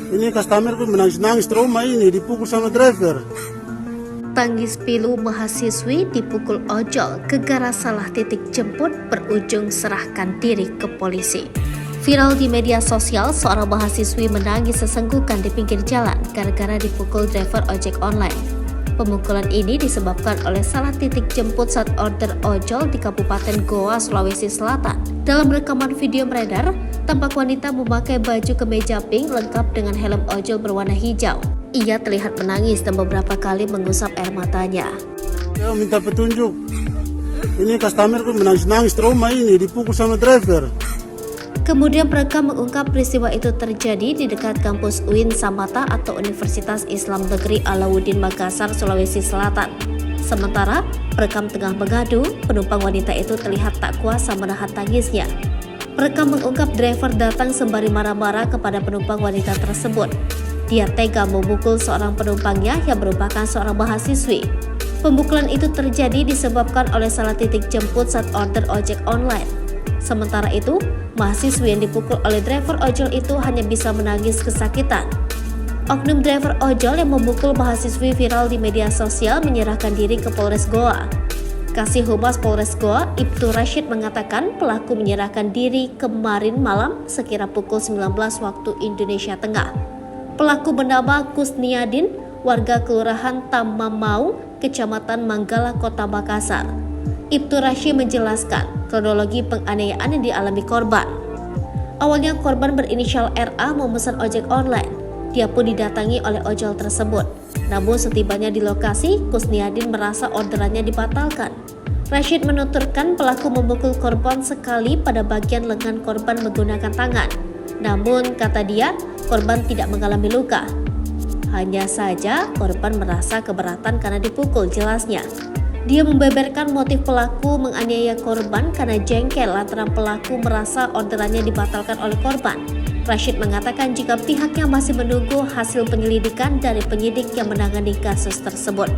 Ini customer pun menangis-nangis trauma ini dipukul sama driver. Tangis pilu mahasiswi dipukul ojol gegara salah titik jemput berujung serahkan diri ke polisi. Viral di media sosial, seorang mahasiswi menangis sesenggukan di pinggir jalan gara-gara dipukul driver ojek online. Pemukulan ini disebabkan oleh salah titik jemput saat order ojol di Kabupaten Goa, Sulawesi Selatan. Dalam rekaman video beredar, tampak wanita memakai baju kemeja pink lengkap dengan helm ojol berwarna hijau. Ia terlihat menangis dan beberapa kali mengusap air matanya. Saya minta petunjuk. Ini customer pun menangis-nangis trauma ini dipukul sama driver. Kemudian perekam mengungkap peristiwa itu terjadi di dekat kampus UIN Samata atau Universitas Islam Negeri Alauddin Makassar, Sulawesi Selatan. Sementara perekam tengah mengadu, penumpang wanita itu terlihat tak kuasa menahan tangisnya. Perekam mengungkap driver datang sembari marah-marah kepada penumpang wanita tersebut. Dia tega memukul seorang penumpangnya yang merupakan seorang mahasiswi. Pemukulan itu terjadi disebabkan oleh salah titik jemput saat order ojek online. Sementara itu, mahasiswi yang dipukul oleh driver ojol itu hanya bisa menangis kesakitan. Oknum driver ojol yang memukul mahasiswi viral di media sosial menyerahkan diri ke Polres Goa. Kasih Humas Polres Goa, Ibtu Rashid mengatakan pelaku menyerahkan diri kemarin malam sekira pukul 19 waktu Indonesia Tengah. Pelaku bernama Kusniadin, warga Kelurahan Tamamaung, Kecamatan Manggala, Kota Makassar. Ibtu Rashid menjelaskan kronologi penganiayaan yang dialami korban. Awalnya korban berinisial RA memesan ojek online. Dia pun didatangi oleh ojol tersebut. Namun setibanya di lokasi, Kusniadin merasa orderannya dibatalkan. Rashid menuturkan pelaku memukul korban sekali pada bagian lengan korban menggunakan tangan. Namun kata dia, korban tidak mengalami luka. Hanya saja korban merasa keberatan karena dipukul, jelasnya. Dia membeberkan motif pelaku menganiaya korban karena jengkel lantaran pelaku merasa orderannya dibatalkan oleh korban. Rashid mengatakan jika pihaknya masih menunggu hasil penyelidikan dari penyidik yang menangani kasus tersebut.